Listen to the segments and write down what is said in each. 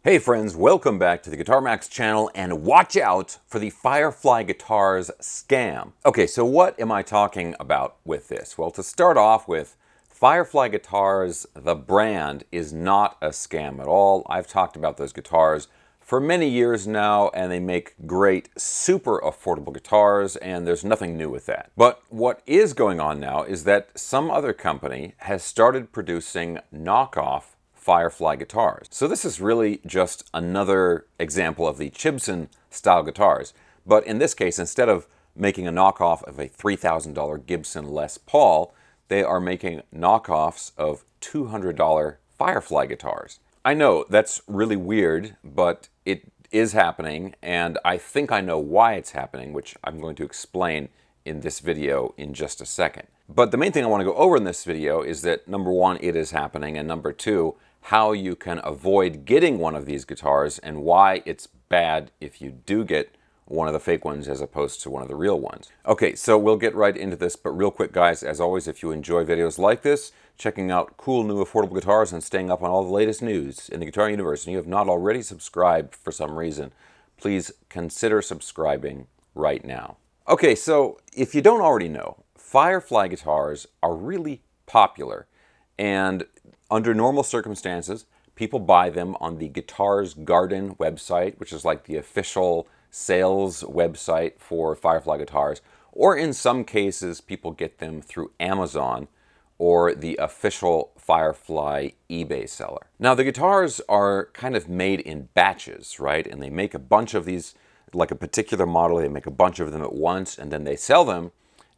Hey friends, welcome back to the Guitar Max channel, and watch out for the FIREFLY Guitars scam. Okay, so what am I talking about with this? Well, to start off with, FIREFLY Guitars, the brand, is not a scam at all. I've talked about those guitars for many years now, and they make great, super affordable guitars, and there's nothing new with that. But what is going on now is that some other company has started producing knockoff FIREFLY guitars. So this is really just another example of the Gibson style guitars. But in this case, instead of making a knockoff of a $3,000 Gibson Les Paul, they are making knockoffs of $200 FIREFLY guitars. I know that's really weird, but it is happening, and I think I know why it's happening, which I'm going to explain in this video in just a second. But the main thing I want to go over in this video is that, number one, it is happening, and number two, how you can avoid getting one of these guitars and why it's bad if you do get one of the fake ones as opposed to one of the real ones. Okay, so we'll get right into this, but real quick guys, as always, if you enjoy videos like this, checking out cool new affordable guitars and staying up on all the latest news in the guitar universe, and you have not already subscribed for some reason, please consider subscribing right now. Okay, so if you don't already know, FIREFLY guitars are really popular, and under normal circumstances, people buy them on the Guitars Garden website, which is like the official sales website for FIREFLY guitars, or in some cases, people get them through Amazon or the official FIREFLY eBay seller. Now, the guitars are kind of made in batches, right? And they make a bunch of these, like a particular model, they make a bunch of them at once, and then they sell them,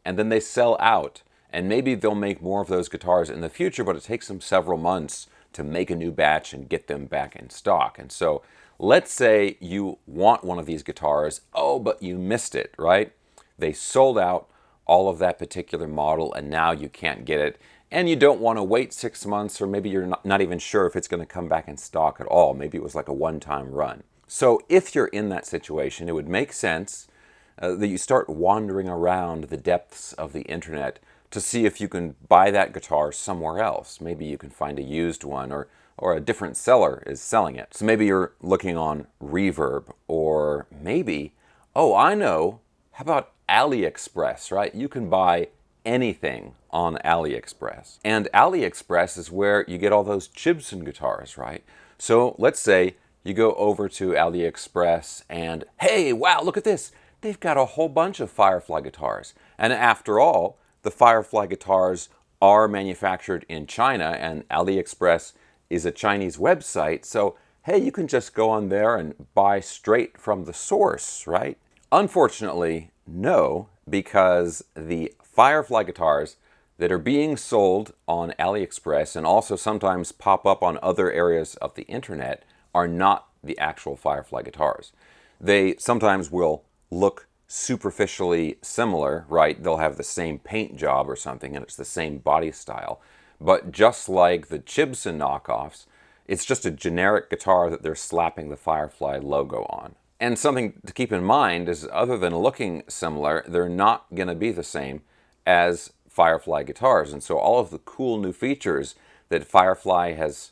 and then they sell out. And maybe they'll make more of those guitars in the future, but it takes them several months to make a new batch and get them back in stock. And so let's say you want one of these guitars, oh, but you missed it, right? They sold out all of that particular model, and now you can't get it. And you don't want to wait 6 months, or maybe you're not even sure if it's going to come back in stock at all. Maybe it was like a one-time run. So if you're in that situation, it would make sense that you start wandering around the depths of the internet to see if you can buy that guitar somewhere else. Maybe you can find a used one, or a different seller is selling it. So maybe you're looking on Reverb, or maybe, oh, I know, how about AliExpress, right? You can buy anything on AliExpress. And AliExpress is where you get all those Gibson guitars, right? So let's say you go over to AliExpress and, hey, wow, look at this. They've got a whole bunch of FIREFLY guitars. And after all, the FIREFLY guitars are manufactured in China, and AliExpress is a Chinese website, so hey, you can just go on there and buy straight from the source, right? Unfortunately, no, because the FIREFLY guitars that are being sold on AliExpress and also sometimes pop up on other areas of the internet are not the actual FIREFLY guitars. They sometimes will look superficially similar, right? They'll have the same paint job or something, and it's the same body style. But just like the Gibson knockoffs, it's just a generic guitar that they're slapping the FIREFLY logo on. And something to keep in mind is, other than looking similar, they're not going to be the same as FIREFLY guitars. And so all of the cool new features that FIREFLY has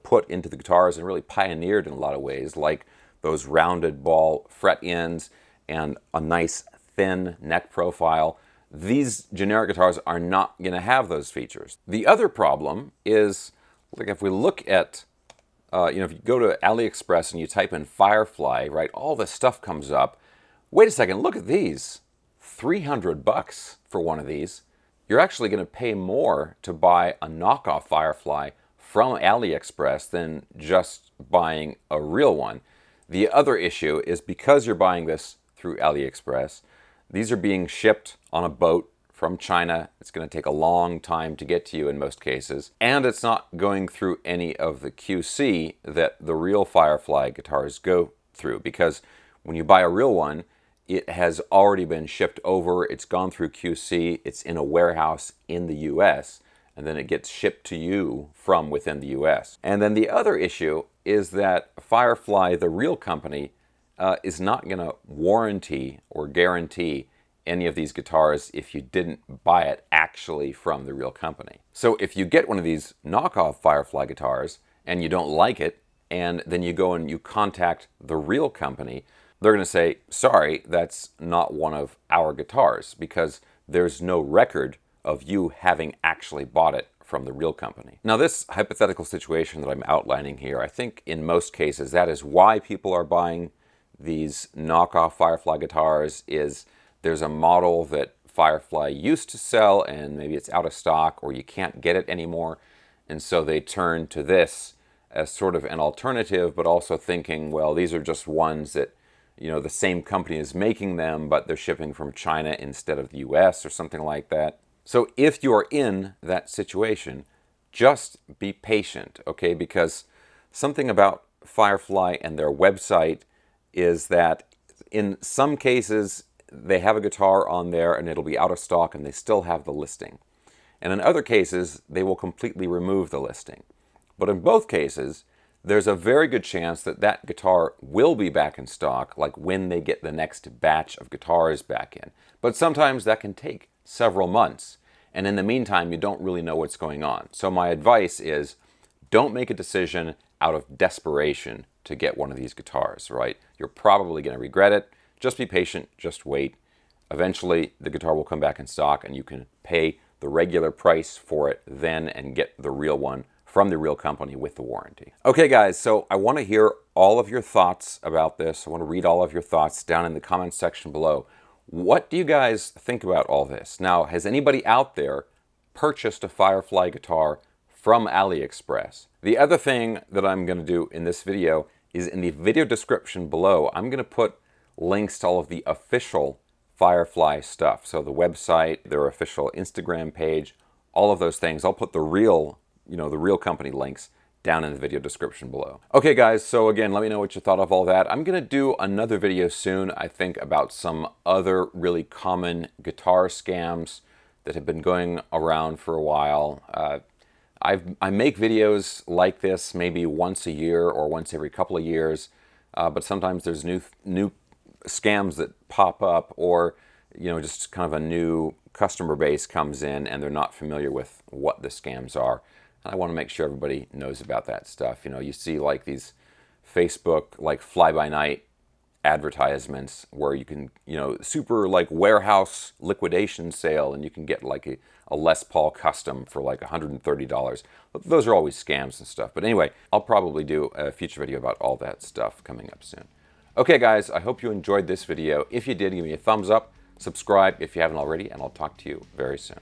put into the guitars and really pioneered in a lot of ways, like those rounded ball fret ends and a nice thin neck profile, these generic guitars are not going to have those features. The other problem is, like, if we look at, if you go to AliExpress and you type in FIREFLY, right, all this stuff comes up. Wait a second, look at these. $300 for one of these. You're actually going to pay more to buy a knockoff FIREFLY from AliExpress than just buying a real one. The other issue is, because you're buying this through AliExpress, these are being shipped on a boat from China. It's going to take a long time to get to you in most cases, and it's not going through any of the QC that the real FIREFLY guitars go through, because when you buy a real one, it has already been shipped over, it's gone through QC, it's in a warehouse in the US, and then it gets shipped to you from within the US. And then the other issue is that FIREFLY, the real company, is not going to warranty or guarantee any of these guitars if you didn't buy it actually from the real company. So if you get one of these knockoff FIREFLY guitars and you don't like it, and then you go and you contact the real company, they're going to say, sorry, that's not one of our guitars, because there's no record of you having actually bought it from the real company. Now, this hypothetical situation that I'm outlining here, I think in most cases that is why people are buying these knockoff Firefly guitars. Is there's a model that Firefly used to sell and maybe it's out of stock or you can't get it anymore, and so they turn to this as sort of an alternative, but also thinking, well, these are just ones that, you know, the same company is making them, but they're shipping from China instead of the US or something like that. So if you're in that situation, just be patient, okay? Because something about Firefly and their website is that in some cases, they have a guitar on there and it'll be out of stock and they still have the listing. And in other cases, they will completely remove the listing. But in both cases, there's a very good chance that that guitar will be back in stock, like when they get the next batch of guitars back in. But sometimes that can take several months. And in the meantime, you don't really know what's going on. So my advice is, don't make a decision out of desperation to get one of these guitars, right? You're probably going to regret it. Just be patient, just wait. Eventually, the guitar will come back in stock and you can pay the regular price for it then and get the real one from the real company with the warranty. Okay guys, so I want to hear all of your thoughts about this. I want to read all of your thoughts down in the comments section below. What do you guys think about all this? Now, has anybody out there purchased a Firefly guitar from AliExpress? The other thing that I'm going to do in this video is in the video description below, I'm going to put links to all of the official Firefly stuff. So the website, their official Instagram page, all of those things. I'll put the real, the real company links down in the video description below. Okay guys, so again, let me know what you thought of all that. I'm gonna do another video soon, I think, about some other really common guitar scams that have been going around for a while. I make videos like this maybe once a year or once every couple of years, but sometimes there's new scams that pop up, or just kind of a new customer base comes in and they're not familiar with what the scams are. And I want to make sure everybody knows about that stuff. You see like these Facebook like fly-by-night advertisements where you can, super like warehouse liquidation sale, and you can get like a Les Paul custom for like $130. Those are always scams and stuff. But anyway, I'll probably do a future video about all that stuff coming up soon. Okay guys, I hope you enjoyed this video. If you did, give me a thumbs up, subscribe if you haven't already, and I'll talk to you very soon.